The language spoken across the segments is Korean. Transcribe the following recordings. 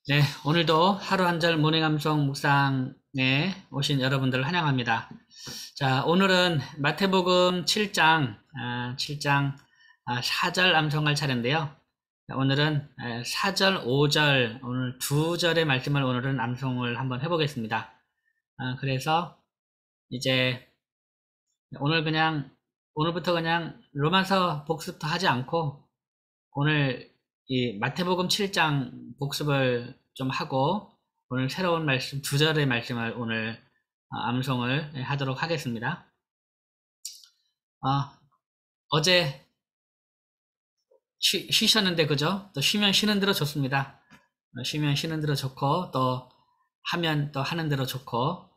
네, 오늘도 하루 한 절 모닝암송 묵상에 오신 여러분들을 환영합니다. 자, 오늘은 마태복음 7장, 7장 4절 암송할 차례인데요. 오늘은 4절, 5절, 오늘 두 절의 말씀을 오늘은 암송을 한번 해보겠습니다. 그래서 이제 오늘부터 그냥 로마서 복습도 하지 않고 오늘 이 마태복음 7장 복습을 좀 하고 오늘 새로운 말씀, 두 절의 말씀을 오늘 암송을 하도록 하겠습니다. 어제 쉬셨는데 그죠? 또 쉬면 쉬는 대로 좋습니다. 쉬면 쉬는 대로 좋고 또 하면 또 하는 대로 좋고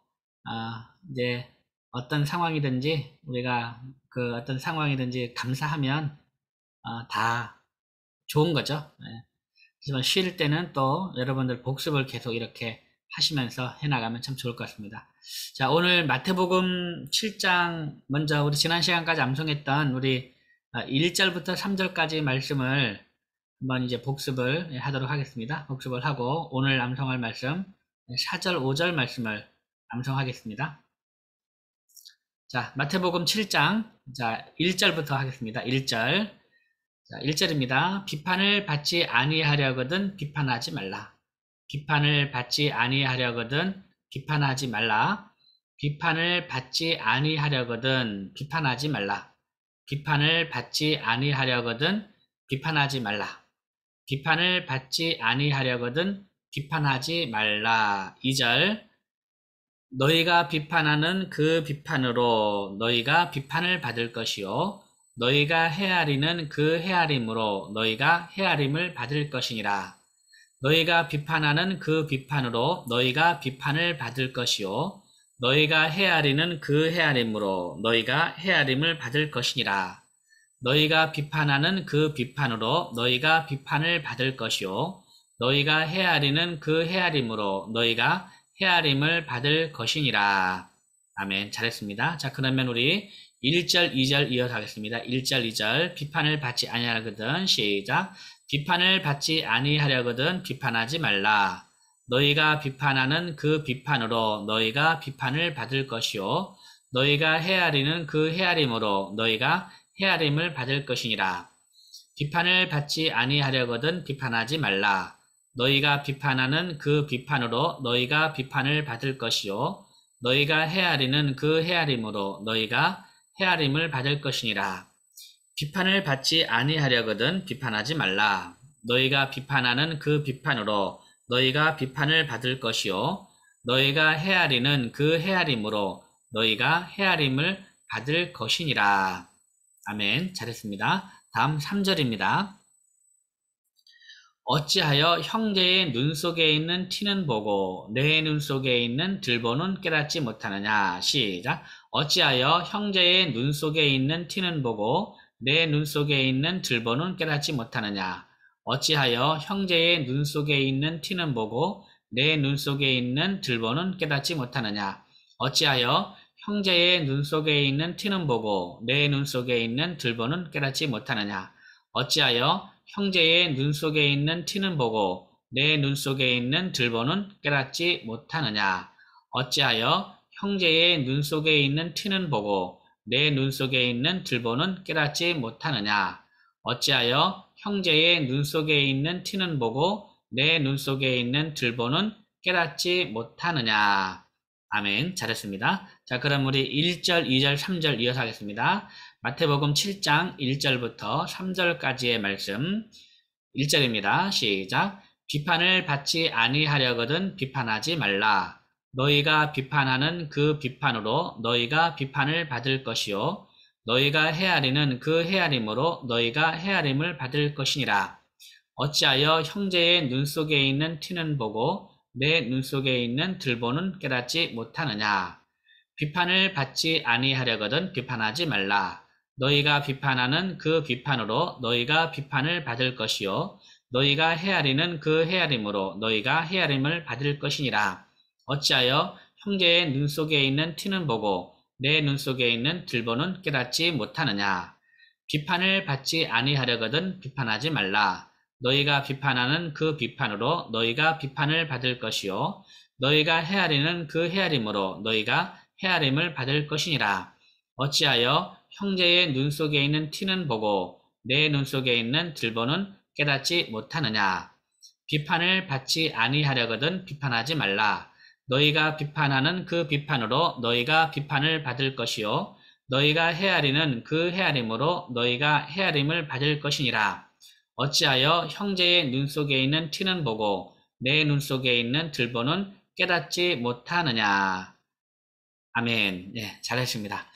이제 어떤 상황이든지 우리가 그 어떤 상황이든지 감사하면 다 좋은 거죠. 하지만 쉴 때는 또 여러분들 복습을 계속 이렇게 하시면서 해나가면 참 좋을 것 같습니다. 자, 오늘 마태복음 7장 먼저 우리 지난 시간까지 암송했던 우리 1절부터 3절까지 말씀을 한번 이제 복습을 하도록 하겠습니다. 복습을 하고 오늘 암송할 말씀 4절, 5절 말씀을 암송하겠습니다. 자, 마태복음 7장 자 1절부터 하겠습니다. 1절 자, 1절입니다. 비판을 받지 아니하려거든 비판하지 말라. 비판을 받지 아니하려거든 비판하지 말라. 비판을 받지 아니하려거든 비판하지 말라. 비판을 받지 아니하려거든 비판하지 말라. 비판을 받지 아니하려거든 비판하지 말라. 2절 너희가 비판하는 그 비판으로 너희가 비판을 받을 것이요 너희가 헤아리는 그 헤아림으로 너희가 헤아림을 받을 것이니라. 너희가 비판하는 그 비판으로 너희가 비판을 받을 것이요 너희가 헤아리는 그 헤아림으로 너희가 헤아림을 받을 것이니라. 너희가 비판하는 그 비판으로 너희가 비판을 받을 것이요 너희가 헤아리는 그 헤아림으로 너희가 헤아림을 받을 것이니라. 아멘. 잘했습니다. 자, 그러면 우리 1절, 2절 이어서 하겠습니다. 1절, 2절 비판을 받지 아니하거든 시작. 비판을 받지 아니하려거든 비판하지 말라. 너희가 비판하는 그 비판으로 너희가 비판을 받을 것이요 너희가 헤아리는 그 헤아림으로 너희가 헤아림을 받을 것이니라. 비판을 받지 아니하려거든 비판하지 말라. 너희가 비판하는 그 비판으로 너희가 비판을 받을 것이요 너희가 헤아리는 그 헤아림으로 너희가 헤아림을 받을 것이니라. 비판을 받지 아니하려거든 비판하지 말라. 너희가 비판하는 그 비판으로 너희가 비판을 받을 것이요 너희가 헤아리는 그 헤아림으로 너희가 헤아림을 받을 것이니라. 아멘. 잘했습니다. 다음 3절입니다. 어찌하여 형제의 눈 속에 있는 티는 보고 내 눈 속에 있는 들보는 깨닫지 못하느냐. 시작. 어찌하여 형제의 눈 속에 있는 티는 보고 내 눈 속에 있는 들보는 깨닫지 못하느냐. 어찌하여 형제의 눈 속에 있는 티는 보고 내 눈 속에 있는 들보는 깨닫지 못하느냐. 어찌하여 형제의 눈 속에 있는 티는 보고 내 눈 속에 있는 들보는 깨닫지 못하느냐. 어찌하여 형제의 눈 속에 있는 티는 보고 내 눈 속에 있는 들보는 깨닫지 못하느냐. 어찌하여 형제의 눈 속에 있는 티는 보고 내 눈 속에 있는 들보는 깨닫지 못하느냐. 어찌하여 형제의 눈 속에 있는 티는 보고 내 눈 속에 있는 들보는 깨닫지 못하느냐. 아멘. 잘했습니다. 자, 그럼 우리 1절, 2절, 3절 이어서 하겠습니다. 마태복음 7장 1절부터 3절까지의 말씀 1절입니다. 시작. 비판을 받지 아니하려거든 비판하지 말라. 너희가 비판하는 그 비판으로 너희가 비판을 받을 것이요 너희가 헤아리는 그 헤아림으로 너희가 헤아림을 받을 것이니라. 어찌하여 형제의 눈 속에 있는 티는 보고 내 눈 속에 있는 들보는 깨닫지 못하느냐. 비판을 받지 아니하려거든 비판하지 말라. 너희가 비판하는 그 비판으로 너희가 비판을 받을 것이요 너희가 헤아리는 그 헤아림으로 너희가 헤아림을 받을 것이니라. 어찌하여 형제의 눈 속에 있는 티는 보고 내 눈 속에 있는 들보는 깨닫지 못하느냐. 비판을 받지 아니하려거든 비판하지 말라. 너희가 비판하는 그 비판으로 너희가 비판을 받을 것이요 너희가 헤아리는 그 헤아림으로 너희가 헤아림을 받을 것이니라. 어찌하여 형제의 눈 속에 있는 티는 보고 내 눈 속에 있는 들보는 깨닫지 못하느냐. 비판을 받지 아니하려거든 비판하지 말라. 너희가 비판하는 그 비판으로 너희가 비판을 받을 것이요 너희가 헤아리는 그 헤아림으로 너희가 헤아림을 받을 것이니라. 어찌하여 형제의 눈 속에 있는 티는 보고 내 눈 속에 있는 들보는 깨닫지 못하느냐. 아멘. 네, 잘했습니다.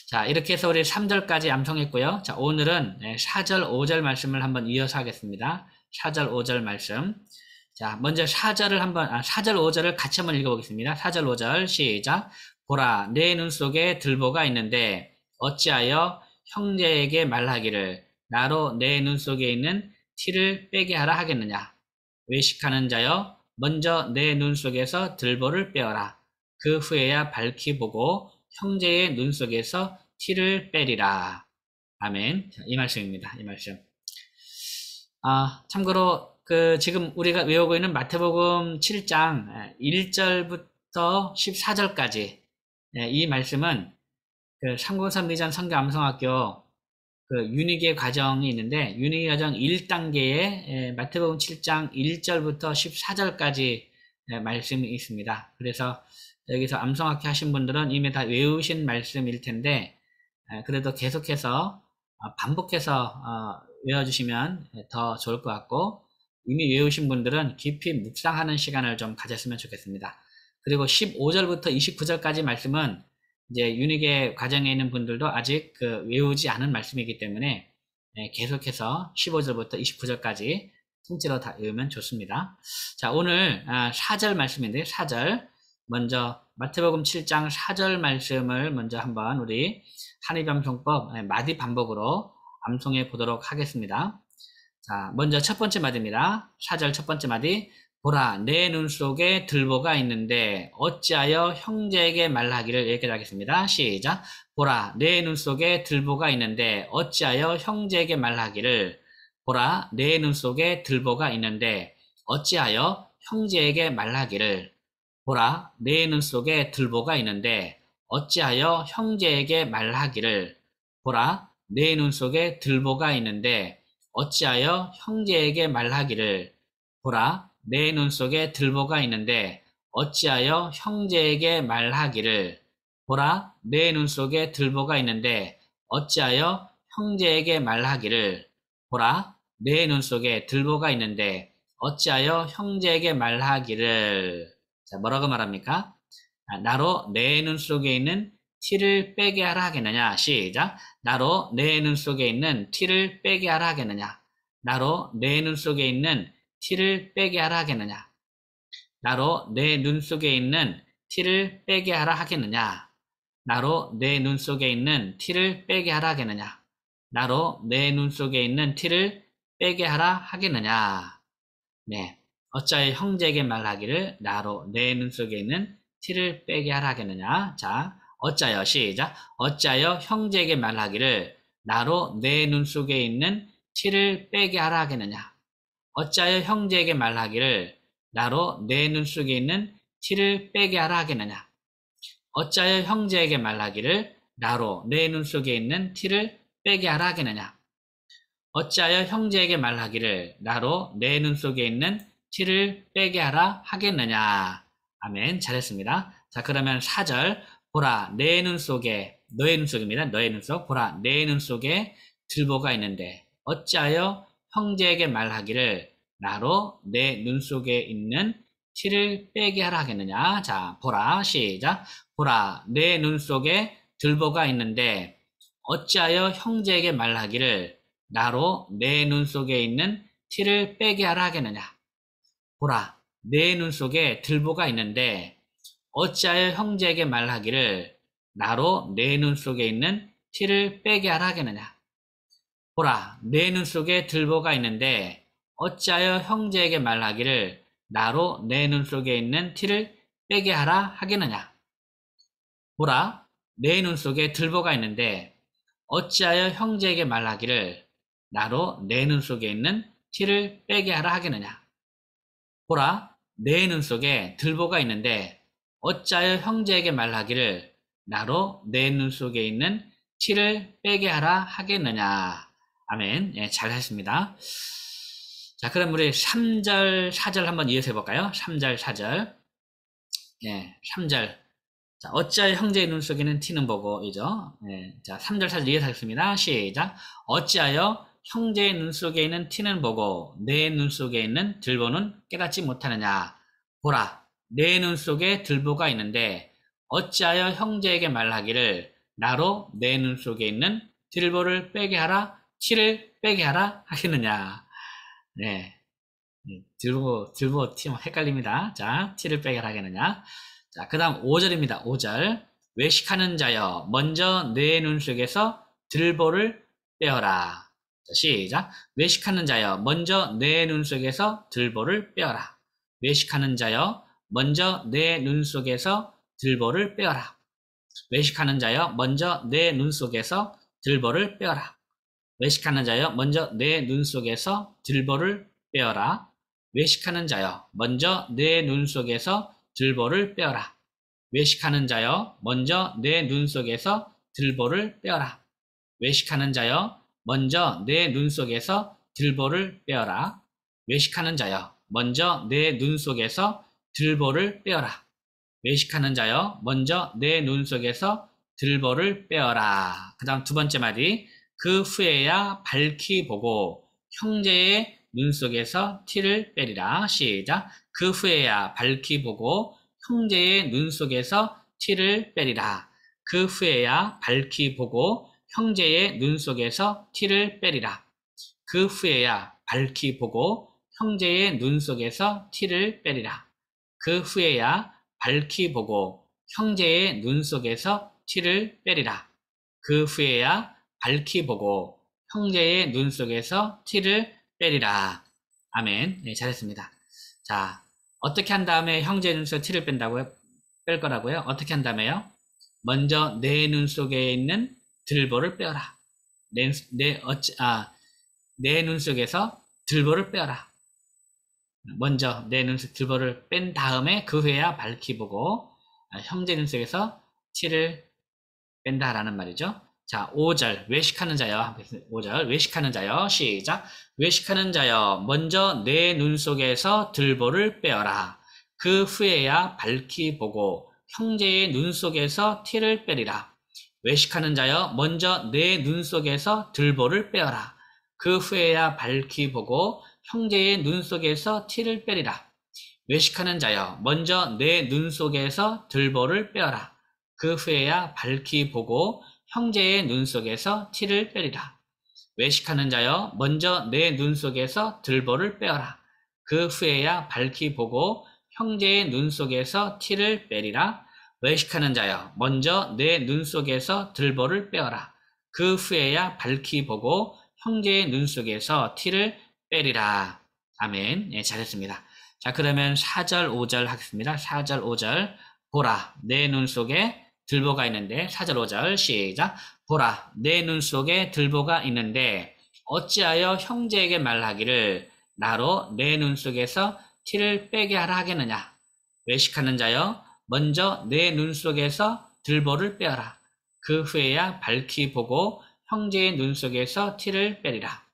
자, 이렇게 해서 우리 3절까지 암송했고요. 자, 오늘은 4절, 5절 말씀을 한번 이어서 하겠습니다. 4절, 5절 말씀. 자, 먼저 4절, 5절을 같이 한번 읽어보겠습니다. 4절, 5절, 시작. 보라, 내 눈 속에 들보가 있는데, 어찌하여 형제에게 말하기를, 나로 내 눈 속에 있는 티를 빼게 하라 하겠느냐. 외식하는 자여, 먼저 내 눈 속에서 들보를 빼어라. 그 후에야 밝히 보고 형제의 눈 속에서 티를 빼리라. 아멘. 자, 이 말씀입니다. 이 말씀. 참고로 지금 우리가 외우고 있는 마태복음 7장 1절부터 14절까지 이 말씀은 303 미전 선교 암송학교 윤희계 과정이 있는데 윤희계 과정 1단계에 마태복음 7장 1절부터 14절까지 말씀이 있습니다. 그래서 여기서 암송학회 하신 분들은 이미 다 외우신 말씀일 텐데 그래도 계속해서 반복해서 외워주시면 더 좋을 것 같고 이미 외우신 분들은 깊이 묵상하는 시간을 좀 가졌으면 좋겠습니다. 그리고 15절부터 29절까지 말씀은 이제 윤희계 과정에 있는 분들도 아직 외우지 않은 말씀이기 때문에 계속해서 15절부터 29절까지 통째로 다 외우면 좋습니다. 자, 오늘 4절 말씀인데 4절 먼저 마태복음 7장 4절 말씀을 먼저 한번 우리 한의암송법 마디 반복으로 암송해 보도록 하겠습니다. 자, 먼저 첫 번째 마디입니다. 4절 첫 번째 마디. 보라, 내 눈 속에 들보가 있는데 어찌하여 형제에게 말하기를. 여기까지 하겠습니다. 시작. 보라, 내 눈 속에 들보가 있는데 어찌하여 형제에게 말하기를. 보라, 내 눈 속에 들보가 있는데 어찌하여 형제에게 말하기를. 보라, 내 눈 속에 들보가 있는데 어찌하여 형제에게 말하기를. 보라, 내 눈 속에 들보가 있는데 어찌하여 형제에게 말하기를. 보라, 내 눈 속에 들보가 있는데 어찌하여 형제에게 말하기를. 보라, 내 눈 속에 들보가 있는데 어찌하여 형제에게 말하기를. 보라, 내 눈 속에 들보가 있는데 어찌하여 형제에게 말하기를. 자, 뭐라고 말합니까? 나로 내 눈 속에 있는 티를 빼게 하라 하겠느냐. 시작. 나로 내 눈 속에 있는 티를 빼게 하라 하겠느냐. 나로 내 눈 속에 있는 티를 빼게 하라 하겠느냐. 나로 내 눈 속에 있는 티를 빼게 하라 하겠느냐. 나로 내 눈 속에 있는 티를 빼게 하라 하겠느냐. 나로 내 눈 속에 있는 티를 빼게 하라 하겠느냐. 네. 어찌하여 형제에게 말하기를 나로 내 눈 속에 있는 티를 빼게 하라 하겠느냐. 자, 어찌하여 시작. 어찌하여 형제에게 말하기를 나로 내 눈 속에 있는 티를 빼게 하라 하겠느냐. 어찌하여 형제에게 말하기를 나로 내 눈 속에 있는 티를 빼게 하라 하겠느냐. 어찌하여 형제에게 말하기를 나로 내 눈 속에 있는 티를 빼게 하라 하겠느냐. 어찌하여 형제에게 말하기를 나로 내 눈 속에 있는 티를 빼게 하라 하겠느냐. 아멘. 잘했습니다. 자, 그러면 4절. 보라, 내 눈 속에, 너의 눈 속입니다. 너의 눈 속. 보라, 내 눈 속에 들보가 있는데 어찌하여 형제에게 말하기를 나로 내 눈 속에 있는 티를 빼게 하라 하겠느냐. 자, 보라. 시작. 보라, 내 눈 속에 들보가 있는데 어찌하여 형제에게 말하기를 나로 내 눈 속에 있는 티를 빼게 하라 하겠느냐. 보라, 내 눈 속에 들보가 있는데 어찌하여 형제에게 말하기를 나로 내 눈 속에 있는 티를 빼게 하라 하겠느냐. 보라, 내 눈 속에 들보가 있는데 어찌하여 형제에게 말하기를 나로 내 눈 속에 있는 티를 빼게 하라 하겠느냐. 보라, 내 눈 속에 들보가 있는데 어찌하여 형제에게 말하기를 나로 내 눈 속에 있는 티를 빼게 하라 하겠느냐. 보라, 내 눈 속에 들보가 있는데 어찌하여 형제에게 말하기를 나로 내 눈 속에 있는 티를 빼게 하라 하겠느냐. 아멘. 예, 잘 하셨습니다. 자, 그럼 우리 3절, 4절 한번 이어서 해볼까요? 3절, 4절. 예, 3절. 자, 어찌하여 형제의 눈 속에는 티는 보고, 이죠? 예, 자, 3절, 4절 이어서 하겠습니다. 시작. 어찌하여 형제의 눈 속에 있는 티는 보고, 내 눈 속에 있는 들보는 깨닫지 못하느냐. 보라, 내 눈 속에 들보가 있는데, 어찌하여 형제에게 말하기를, 나로 내 눈 속에 있는 들보를 빼게 하라, 티를 빼게 하라 하겠느냐. 네. 들보, 티, 헷갈립니다. 자, 티를 빼게 하라 하겠느냐. 자, 그 다음 5절입니다. 5절. 외식하는 자여, 먼저 내 눈 속에서 들보를 빼어라. 자, 시작. 외식하는 자여, 먼저 내 눈 속에서 들보를 빼어라. 외식하는 자여, 먼저 내 눈 속에서 들보를 빼어라. 외식하는 자여, 먼저 내 눈 속에서 들보를 빼어라. 외식하는 자여, 먼저 내 눈 속에서 들보를 빼어라. 외식하는 자여, 먼저 내 눈 속에서 들보를 빼어라. 외식하는 자여, 먼저 내 눈 속에서 들보를 빼어라. 외식하는 자여, 먼저 내 눈 속에서 들보를 빼어라. 외식하는 자여, 먼저 내 눈 속에서 들보를 빼어라. 외식하는 자여, 먼저 내 눈 속에서 들보를 빼어라. 그 다음 두 번째 말이 그 후에야 밝히 보고 형제의 눈 속에서 티를 빼리라. 시작. 그 후에야 밝히 보고 형제의 눈 속에서 티를 빼리라. 그 후에야 밝히 보고 형제의 눈 속에서 티를 빼리라. 그 후에야 밝히 보고 형제의 눈 속에서 티를 빼리라. 그 후에야 밝히 보고 형제의 눈 속에서 티를 빼리라. 그 후에야 밝히 보고 형제의 눈 속에서 티를 빼리라. 아멘. 네, 잘했습니다. 자, 어떻게 한 다음에 형제의 눈 속에서 티를 뺀다고요? 뺄 거라고요? 어떻게 한 다음에요? 먼저 내 눈 속에 있는 들보를 빼어라. 내 눈 속에서 들보를 빼어라. 먼저 내 눈 속 들보를 뺀 다음에 그 후에야 밝히 보고 형제 눈 속에서 티를 뺀다라는 말이죠. 자, 5절 외식하는 자여. 5절 외식하는 자여. 시작. 외식하는 자여, 먼저 내 눈 속에서 들보를 빼어라. 그 후에야 밝히 보고 형제의 눈 속에서 티를 빼리라. 외식하는 자여, 먼저 내 눈 속에서 들보를 빼어라. 그 후에야 밝히 보고 형제의 눈 속에서 티를 빼리라. 외식하는 자여, 먼저 내 눈 속에서 들보를 빼어라. 그 후에야 밝히 보고 형제의 눈 속에서 티를 빼리라. 외식하는 자여, 먼저 내 눈 속에서 들보를 빼어라. 그 후에야 밝히 보고 형제의 눈 속에서 티를 빼리라. 외식하는 자여, 먼저 내 눈 속에서 들보를 빼어라. 그 후에야 밝히 보고 형제의 눈 속에서 티를 빼리라. 아멘. 네, 잘했습니다. 자, 그러면 4절, 5절 하겠습니다. 4절, 5절. 보라, 내 눈 속에 들보가 있는데, 4절, 5절 시작. 보라, 내 눈 속에 들보가 있는데 어찌하여 형제에게 말하기를 나로 내 눈 속에서 티를 빼게 하라 하겠느냐. 외식하는 자여, 먼저 내 눈 속에서 들보를 빼어라. 그 후에야 밝히 보고 형제의 눈 속에서 티를 빼리라.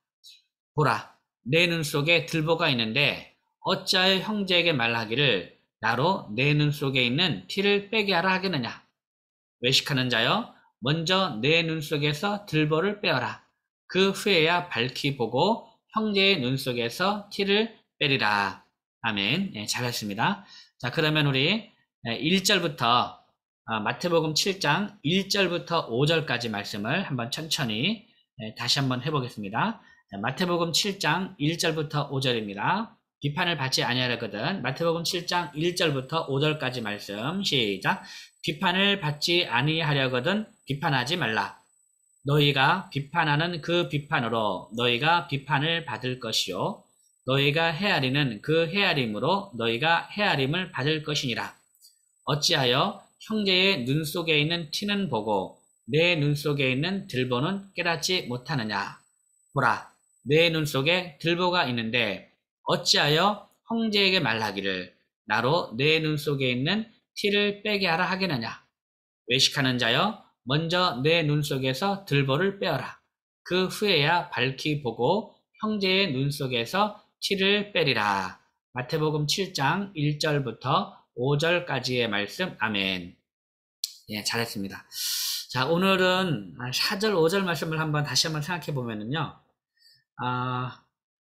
보라, 내 눈 속에 들보가 있는데 어찌하여 형제에게 말하기를 나로 내 눈 속에 있는 티를 빼게 하라 하겠느냐. 외식하는 자여, 먼저 내 눈 속에서 들보를 빼어라. 그 후에야 밝히 보고 형제의 눈 속에서 티를 빼리라. 아멘. 네, 잘하셨습니다. 자, 그러면 우리 1절부터 마태복음 7장 1절부터 5절까지 말씀을 한번 천천히 다시 한번 해보겠습니다. 마태복음 7장 1절부터 5절입니다. 비판을 받지 아니하려거든. 마태복음 7장 1절부터 5절까지 말씀 시작. 비판을 받지 아니하려거든 비판하지 말라. 너희가 비판하는 그 비판으로 너희가 비판을 받을 것이요 너희가 헤아리는 그 헤아림으로 너희가 헤아림을 받을 것이니라. 어찌하여 형제의 눈 속에 있는 티는 보고 내 눈 속에 있는 들보는 깨닫지 못하느냐. 보라, 내 눈 속에 들보가 있는데 어찌하여 형제에게 말하기를 나로 내 눈 속에 있는 티를 빼게 하라 하겠느냐. 외식하는 자여 먼저 내 눈 속에서 들보를 빼어라. 그 후에야 밝히 보고 형제의 눈 속에서 티를 빼리라. 마태복음 7장 1절부터 5절까지의 말씀. 아멘. 예, 잘했습니다. 자, 오늘은 4절, 5절 말씀을 다시 한번 생각해 보면은요,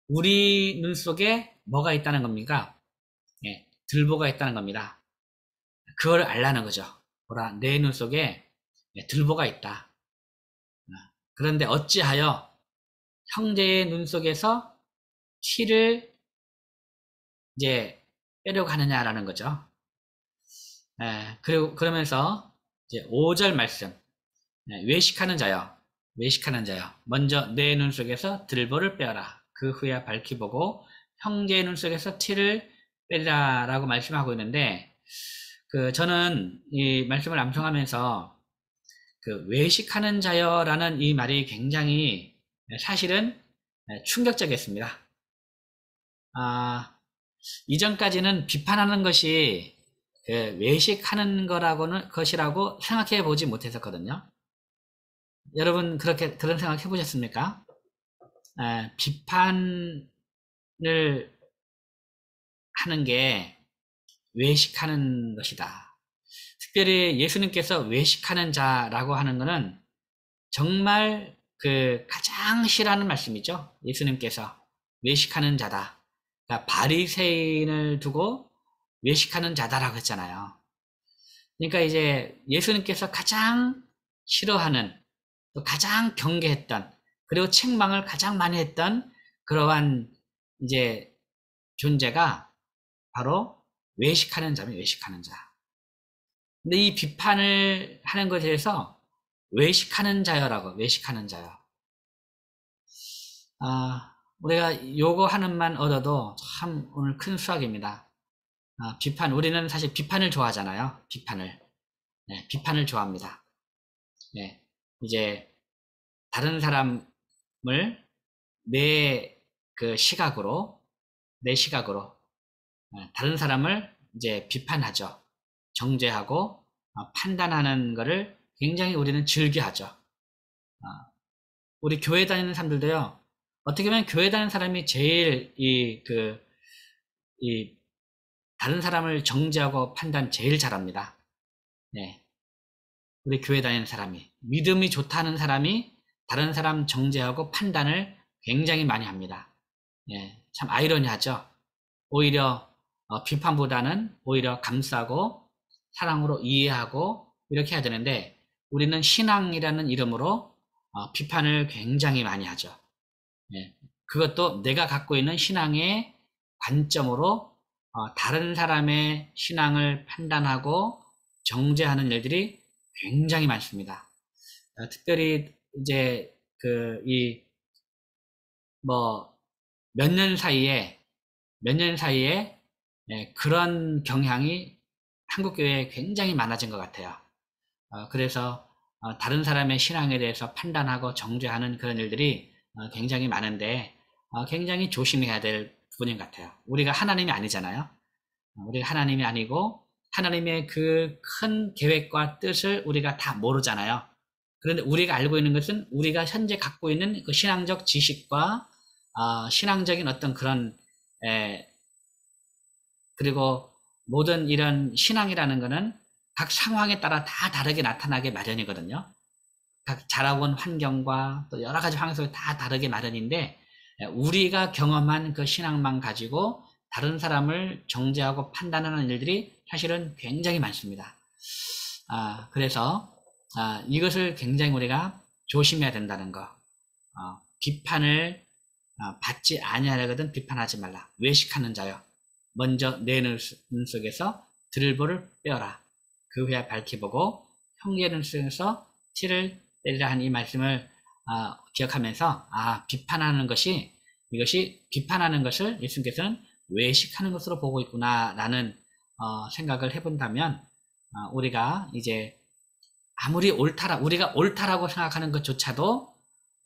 우리 눈 속에 뭐가 있다는 겁니까? 예, 들보가 있다는 겁니다. 그걸 알라는 거죠. 뭐라, 내 눈 속에 들보가 있다. 그런데 어찌하여 형제의 눈 속에서 티를 이제 빼려고 하느냐라는 거죠. 그리고 그러면서 이제 5절 말씀. 외식하는 자여, 외식하는 자여, 먼저 내 눈 속에서 들보를 빼어라. 그 후에 밝히 보고 형제의 눈 속에서 티를 빼라라고 말씀하고 있는데, 저는 이 말씀을 암송하면서 외식하는 자여라는 이 말이 굉장히 사실은 충격적이었습니다. 이전까지는 비판하는 것이 외식하는 것이라고 생각해 보지 못했었거든요. 여러분 그런 생각 해보셨습니까? 비판을 하는 게 외식하는 것이다. 특별히 예수님께서 외식하는 자라고 하는 것은 정말 가장 싫어하는 말씀이죠. 예수님께서 외식하는 자다. 그러니까 바리새인을 두고 외식하는 자다라고 했잖아요. 그러니까 이제 예수님께서 가장 싫어하는, 또 가장 경계했던, 그리고 책망을 가장 많이 했던 그러한 이제 존재가 바로 외식하는 자면 외식하는 자. 근데 이 비판을 하는 것에 대해서 외식하는 자여라고, 외식하는 자여. 우리가 요거 하나만 얻어도 참 오늘 큰 수확입니다. 우리는 사실 비판을 좋아하잖아요. 비판을 좋아합니다. 네, 이제 다른 사람을 내 시각으로 다른 사람을 이제 비판하죠. 정죄하고 판단하는 것을 굉장히 우리는 즐겨하죠. 우리 교회 다니는 사람들도요. 어떻게 보면 교회 다니는 사람이 제일 다른 사람을 정죄하고 판단 제일 잘합니다. 네. 우리 교회 다니는 사람이, 믿음이 좋다는 사람이 다른 사람 정죄하고 판단을 굉장히 많이 합니다. 예, 참 아이러니하죠. 오히려 비판보다는 오히려 감싸고 사랑으로 이해하고 이렇게 해야 되는데, 우리는 신앙이라는 이름으로 비판을 굉장히 많이 하죠. 예, 그것도 내가 갖고 있는 신앙의 관점으로 다른 사람의 신앙을 판단하고 정죄하는 일들이 굉장히 많습니다. 특별히 이제 몇 년 사이에 그런 경향이 한국 교회에 굉장히 많아진 것 같아요. 그래서 다른 사람의 신앙에 대해서 판단하고 정죄하는 그런 일들이 굉장히 많은데, 굉장히 조심해야 될 부분인 것 같아요. 우리가 하나님이 아니잖아요. 우리가 하나님이 아니고 하나님의 그 큰 계획과 뜻을 우리가 다 모르잖아요. 그런데 우리가 알고 있는 것은 우리가 현재 갖고 있는 그 신앙적 지식과 신앙적인 어떤 그런 그리고 모든 이런 신앙이라는 것은 각 상황에 따라 다 다르게 나타나게 마련이거든요. 각 자라고 온 환경과 또 여러 가지 환경에서 다 다르게 마련인데, 우리가 경험한 그 신앙만 가지고 다른 사람을 정죄하고 판단하는 일들이 사실은 굉장히 많습니다. 그래서 이것을 굉장히 우리가 조심해야 된다는 거. 비판을 받지 아니하려거든 비판하지 말라. 외식하는 자여, 먼저 내 눈 속에서 들보를 빼어라. 그 후에 밝히 보고 형제 눈 속에서 티를 빼리라 하는 이 말씀을 기억하면서 비판하는 것이, 이것이 비판하는 것을 예수님께서는 외식하는 것으로 보고 있구나라는 생각을 해본다면, 우리가 이제 아무리 우리가 옳다라고 생각하는 것조차도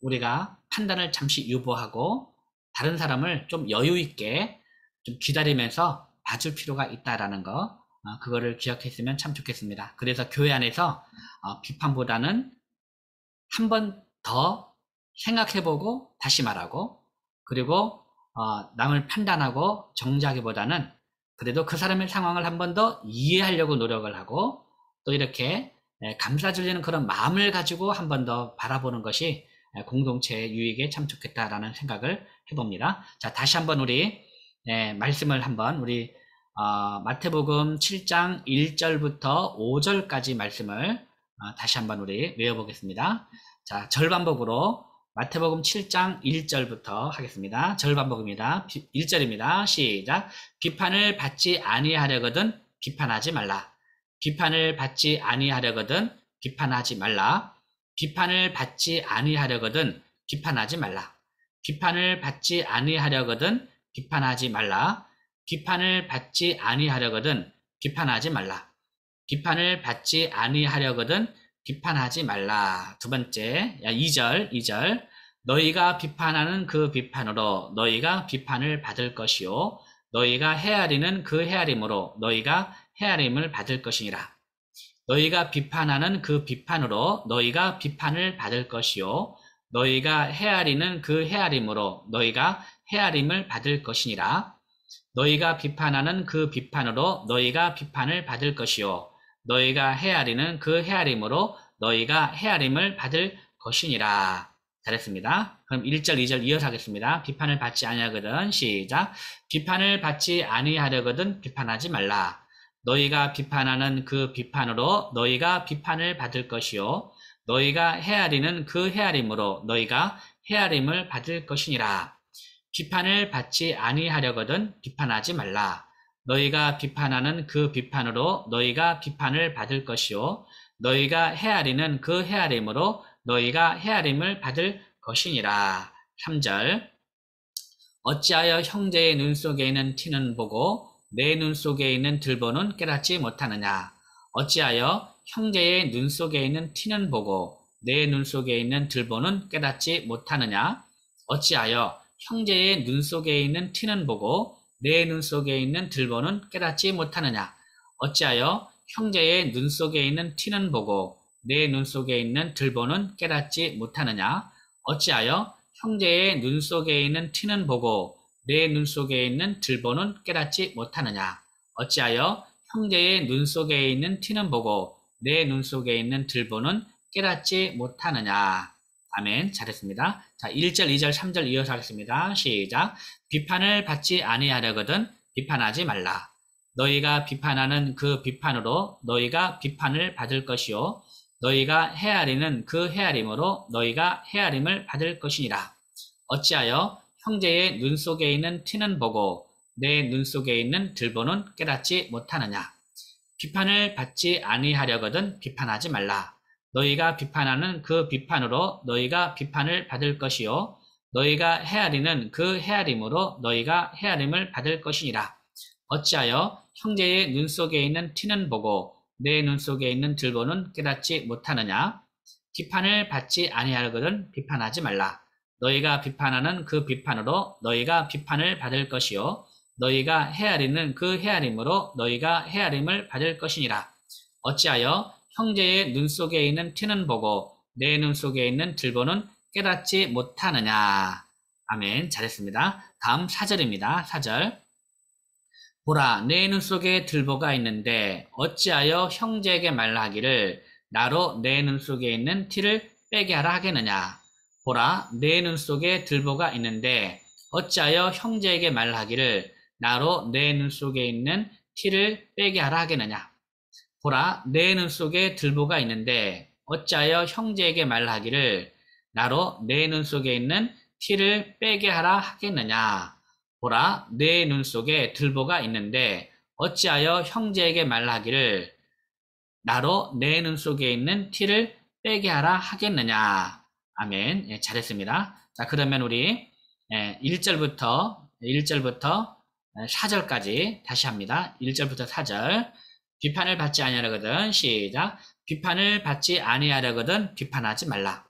우리가 판단을 잠시 유보하고 다른 사람을 좀 여유 있게 좀 기다리면서 봐줄 필요가 있다라는 거, 그거를 기억했으면 참 좋겠습니다. 그래서 교회 안에서 비판보다는 한 번 더 생각해보고 다시 말하고, 그리고 남을 판단하고 정죄하기보다는 그래도 그 사람의 상황을 한 번 더 이해하려고 노력을 하고, 또 이렇게 감싸주려는 그런 마음을 가지고 한 번 더 바라보는 것이 공동체의 유익에 참 좋겠다라는 생각을 해봅니다. 자, 다시 한번 우리 말씀을 한번 우리 마태복음 7장 1절부터 5절까지 말씀을 다시 한번 우리 외워보겠습니다. 자, 절반복으로 마태복음 7장 1절부터 하겠습니다. 절반복입니다. 1절입니다. 시작. 비판을 받지 아니하려거든 비판하지 말라. 비판을 받지 아니하려거든 비판하지 말라. 비판을 받지 아니하려거든 비판하지 말라. 비판을 받지 아니하려거든 비판하지 말라. 비판을 받지 아니하려거든 비판하지 말라. 비판을 받지 아니하려거든 비판하지 말라. 두 번째, 2절. 너희가 비판하는 그 비판으로 너희가 비판을 받을 것이요. 너희가 헤아리는 그 헤아림으로 너희가 헤아림을 받을 것이니라. 너희가 비판하는 그 비판으로 너희가 비판을 받을 것이요. 너희가 헤아리는 그 헤아림으로 너희가 헤아림을 받을 것이니라. 너희가 비판하는 그 비판으로 너희가 비판을 받을 것이요. 너희가 헤아리는 그 헤아림으로 너희가 헤아림을 받을 것이니라. 잘했습니다. 그럼 1절, 2절 이어서 하겠습니다. 비판을 받지 아니하거든. 시작. 비판을 받지 아니하려거든 비판하지 말라. 너희가 비판하는 그 비판으로 너희가 비판을 받을 것이요. 너희가 헤아리는 그 헤아림으로 너희가 헤아림을 받을 것이니라. 비판을 받지 아니하려거든 비판하지 말라. 너희가 비판하는 그 비판으로 너희가 비판을 받을 것이요. 너희가 헤아리는 그 헤아림으로 너희가 헤아림을 받을 것이니라. 3절. 어찌하여 형제의 눈 속에 있는 티는 보고 내 눈 속에 있는 들보는 깨닫지 못하느냐. 어찌하여 형제의 눈 속에 있는 티는 보고 내 눈 속에 있는 들보는 깨닫지 못하느냐. 어찌하여 형제의 눈 속에 있는 티는 보고 내 눈 속에 있는 들보는 깨닫지 못하느냐. 어찌하여 형제의 눈 속에 있는 티는 보고 내 눈 속에 있는 들보는 깨닫지 못하느냐. 어찌하여 형제의 눈 속에 있는 티는 보고 내 눈 속에 있는 들보는 깨닫지 못하느냐. 어찌하여 형제의 눈 속에 있는 티는 보고 내 눈 속에 있는 들보는 깨닫지 못하느냐. 아멘. 잘했습니다. 자, 1절, 2절, 3절 이어서 하겠습니다. 시작. 비판을 받지 아니하려거든 비판하지 말라. 너희가 비판하는 그 비판으로 너희가 비판을 받을 것이요. 너희가 헤아리는 그 헤아림으로 너희가 헤아림을 받을 것이니라. 어찌하여 형제의 눈 속에 있는 티는 보고 내 눈 속에 있는 들보는 깨닫지 못하느냐. 비판을 받지 아니하려거든 비판하지 말라. 너희가 비판하는 그 비판으로 너희가 비판을 받을 것이요. 너희가 헤아리는 그 헤아림으로 너희가 헤아림을 받을 것이니라. 어찌하여 형제의 눈 속에 있는 티는 보고 내 눈 속에 있는 들보는 깨닫지 못하느냐. 비판을 받지 아니하거든 비판하지 말라. 너희가 비판하는 그 비판으로 너희가 비판을 받을 것이요. 너희가 헤아리는 그 헤아림으로 너희가 헤아림을 받을 것이니라. 어찌하여 형제의 눈 속에 있는 티는 보고 내 눈 속에 있는 들보는 깨닫지 못하느냐. 아멘. 잘했습니다. 다음 4절입니다. 4절. 보라, 내 눈 속에 들보가 있는데 어찌하여 형제에게 말하기를 나로 내 눈 속에 있는 티를 빼게 하라 하겠느냐. 보라, 내 눈 속에 들보가 있는데 어찌하여 형제에게 말하기를 나로 내 눈 속에 있는 티를 빼게 하라 하겠느냐. 보라, 내 눈 속에 들보가 있는데 어찌하여 형제에게 말하기를 나로 내 눈 속에 있는 티를 빼게 하라 하겠느냐. 보라, 내 눈 속에 들보가 있는데 어찌하여 형제에게 말하기를 나로 내 눈 속에 있는 티를 빼게 하라 하겠느냐. 아멘. 예, 잘했습니다. 자, 그러면 우리 1절부터 4절까지 다시 합니다. 1절부터 4절. 비판을 받지 아니하려거든. 시작. 비판을 받지 아니하려거든 비판하지 말라.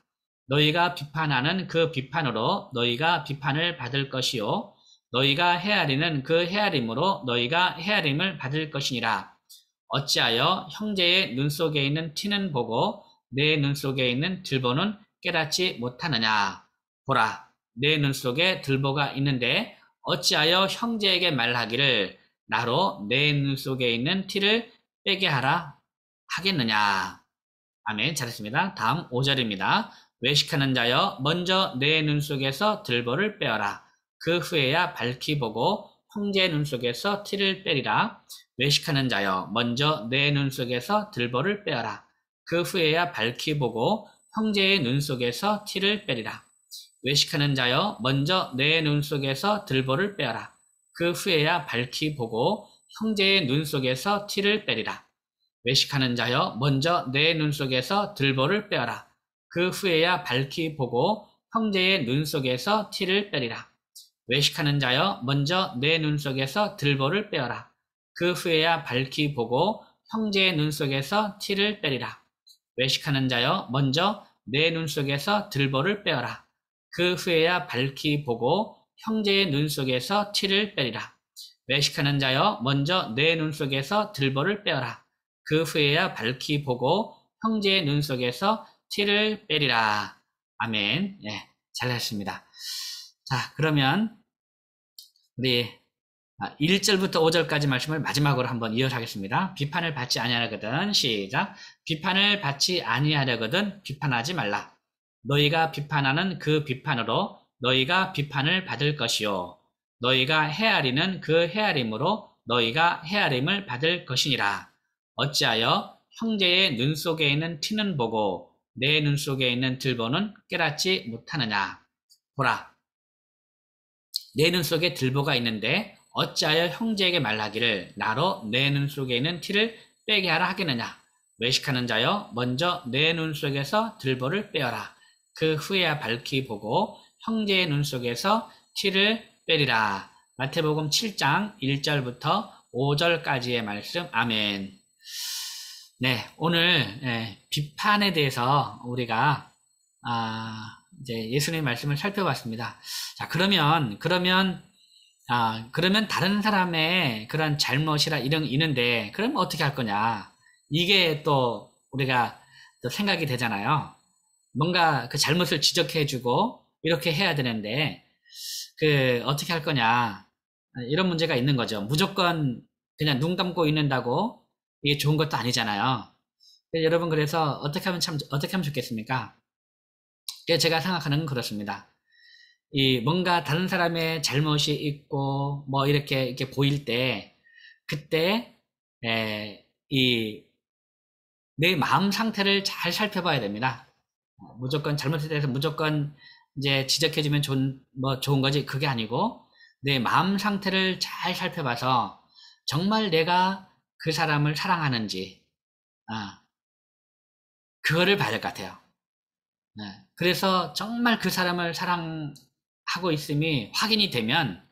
너희가 비판하는 그 비판으로 너희가 비판을 받을 것이요 너희가 헤아리는 그 헤아림으로 너희가 헤아림을 받을 것이니라. 어찌하여 형제의 눈 속에 있는 티는 보고 내 눈 속에 있는 들보는 깨닫지 못하느냐. 보라, 내 눈 속에 들보가 있는데 어찌하여 형제에게 말하기를 나로 내 눈 속에 있는 티를 빼게 하라 하겠느냐. 아멘. 잘했습니다. 다음 5절입니다. 외식하는 자여 먼저 내 눈 속에서 들보를 빼어라. 그 후에야 밝히 보고 형제의 눈 속에서 티를 빼리라. 외식하는 자여 먼저 내 눈 속에서 들보를 빼어라. 그 후에야 밝히 보고 형제의 눈 속에서 티를 빼리라. 외식하는 자여 먼저 내 눈 속에서 들보를 빼어라. 그 후에야 밝히 보고 형제의 눈 속에서 티를 빼리라. 외식하는 자여 먼저 내 눈 속에서 들보를 빼어라. 그 후에야 밝히 보고 형제의 눈 속에서 티를 빼리라. 외식하는 자여 먼저 내 눈 속에서 들보를 빼어라. 그 후에야 밝히 보고 형제의 눈 속에서 티를 빼리라. 외식하는 자여 먼저 내 눈 속에서 들보를 빼어라. 그 후에야 밝히 보고 형제의 눈 속에서 티를 빼리라. 외식하는 자여 먼저 내 눈 속에서 들보를 빼어라. 그 후에야 밝히 보고 형제의 눈 속에서 티를 빼리라. 아멘. 예, 잘했습니다. 자, 그러면 우리 1절부터 5절까지 말씀을 마지막으로 한번 이어가겠습니다. 비판을 받지 아니하려거든. 시작. 비판을 받지 아니하려거든 비판하지 말라. 너희가 비판하는 그 비판으로 너희가 비판을 받을 것이요 너희가 헤아리는 그 헤아림으로 너희가 헤아림을 받을 것이니라. 어찌하여 형제의 눈 속에 있는 티는 보고 내 눈 속에 있는 들보는 깨닫지 못하느냐. 보라, 내 눈 속에 들보가 있는데 어찌하여 형제에게 말하기를 나로 내 눈 속에 있는 티를 빼게 하라 하겠느냐. 외식하는 자여 먼저 내 눈 속에서 들보를 빼어라. 그 후에야 밝히 보고 형제의 눈 속에서 티를 빼리라. 마태복음 7장 1절부터 5절까지의 말씀. 아멘. 네, 오늘 비판에 대해서 우리가 이제 예수님의 말씀을 살펴봤습니다. 자, 그러면 다른 사람의 그런 잘못이라 이런 있는데 그러면 어떻게 할 거냐? 이게 또 우리가 또 생각이 되잖아요. 뭔가 그 잘못을 지적해주고 이렇게 해야 되는데 어떻게 할 거냐? 이런 문제가 있는 거죠. 무조건 그냥 눈 감고 있는다고 이게 좋은 것도 아니잖아요. 여러분, 그래서 어떻게 하면 좋겠습니까? 제가 생각하는 건 그렇습니다. 뭔가 다른 사람의 잘못이 있고 뭐 이렇게 보일 때 그때 내 마음 상태를 잘 살펴봐야 됩니다. 무조건 잘못에 대해서 무조건 이제 지적해주면 좋은 거지 그게 아니고 내 마음 상태를 잘 살펴봐서 정말 내가 그 사람을 사랑하는지 그거를 봐야 될 것 같아요. 그래서 정말 그 사람을 사랑하고 있음이 확인이 되면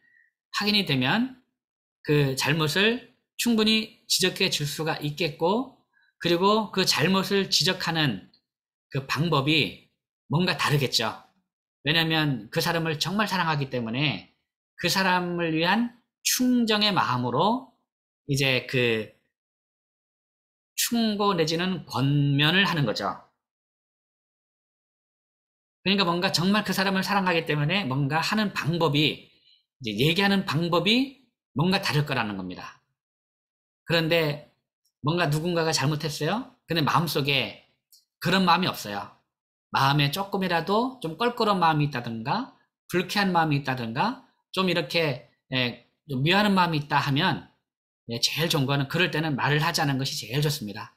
그 잘못을 충분히 지적해 줄 수가 있겠고, 그리고 그 잘못을 지적하는 그 방법이 뭔가 다르겠죠. 왜냐하면 그 사람을 정말 사랑하기 때문에 그 사람을 위한 충정의 마음으로 이제 그 충고 내지는 권면을 하는 거죠. 그러니까 뭔가 정말 그 사람을 사랑하기 때문에 뭔가 하는 방법이, 이제 얘기하는 방법이 뭔가 다를 거라는 겁니다. 그런데 뭔가 누군가가 잘못했어요? 근데 마음속에 그런 마음이 없어요. 마음에 조금이라도 좀 껄끄러운 마음이 있다든가, 불쾌한 마음이 있다든가, 좀 이렇게 좀 미워하는 마음이 있다 하면 제일 좋은 거는 그럴 때는 말을 하지 않은 것이 제일 좋습니다.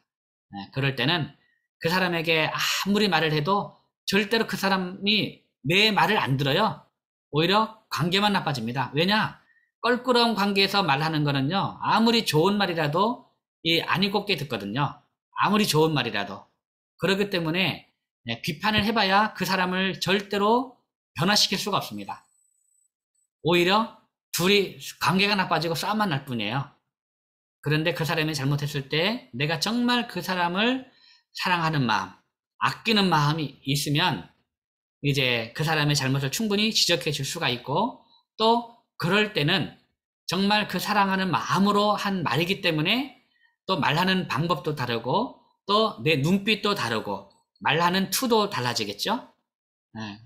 그럴 때는 그 사람에게 아무리 말을 해도 절대로 그 사람이 내 말을 안 들어요. 오히려 관계만 나빠집니다. 왜냐? 껄끄러운 관계에서 말하는 거는요, 아무리 좋은 말이라도 안 이곱게 듣거든요. 아무리 좋은 말이라도. 그렇기 때문에 비판을 해봐야 그 사람을 절대로 변화시킬 수가 없습니다. 오히려 둘이 관계가 나빠지고 싸움만 날 뿐이에요. 그런데 그 사람이 잘못했을 때 내가 정말 그 사람을 사랑하는 마음, 아끼는 마음이 있으면 이제 그 사람의 잘못을 충분히 지적해 줄 수가 있고, 또 그럴 때는 정말 그 사랑하는 마음으로 한 말이기 때문에 또 말하는 방법도 다르고 또 내 눈빛도 다르고 말하는 투도 달라지겠죠. 예.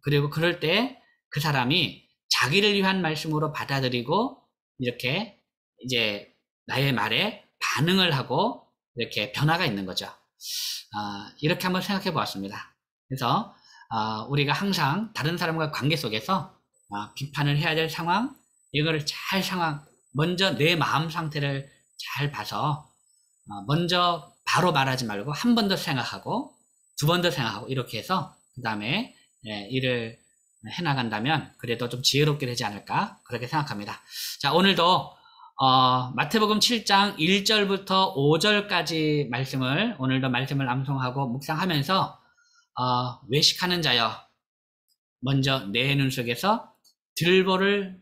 그리고 그럴 때 그 사람이 자기를 위한 말씀으로 받아들이고 이렇게 이제 나의 말에 반응을 하고 이렇게 변화가 있는 거죠. 이렇게 한번 생각해 보았습니다. 그래서 우리가 항상 다른 사람과 관계 속에서 비판을 해야 될 상황, 이거를 먼저 내 마음 상태를 잘 봐서 먼저 바로 말하지 말고 한 번 더 생각하고 두 번 더 생각하고 이렇게 해서 그 다음에 일을 해나간다면 그래도 좀 지혜롭게 되지 않을까 그렇게 생각합니다. 자, 오늘도 마태복음 7장 1절부터 5절까지 오늘도 말씀을 암송하고 묵상하면서 외식하는 자여 먼저 내 눈 속에서 들보를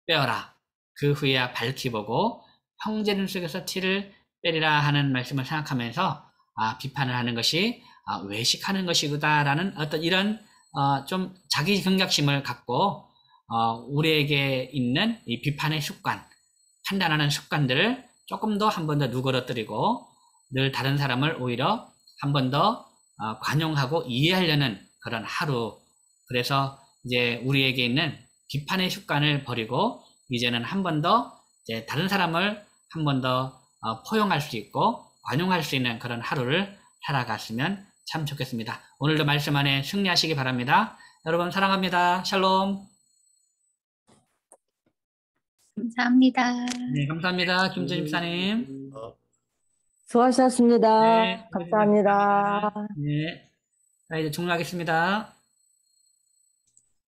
빼어라. 그 후에야 밝히 보고 형제 눈 속에서 티를 빼리라 하는 말씀을 생각하면서 비판을 하는 것이 외식하는 것이구나라는 어떤 이런 좀 자기 경각심을 갖고 우리에게 있는 이 비판의 습관, 판단하는 습관들을 조금 더 한 번 더 누그러뜨리고 늘 다른 사람을 오히려 한 번 더 관용하고 이해하려는 그런 하루. 그래서 이제 우리에게 있는 비판의 습관을 버리고 이제는 한 번 더 이제 다른 사람을 한 번 더 포용할 수 있고 관용할 수 있는 그런 하루를 살아갔으면 참 좋겠습니다. 오늘도 말씀 안에 승리하시기 바랍니다. 여러분 사랑합니다. 샬롬. 감사합니다. 네, 감사합니다. 김준입 사님. 수고하셨습니다. 네, 감사합니다. 네. 자, 이제 종료하겠습니다.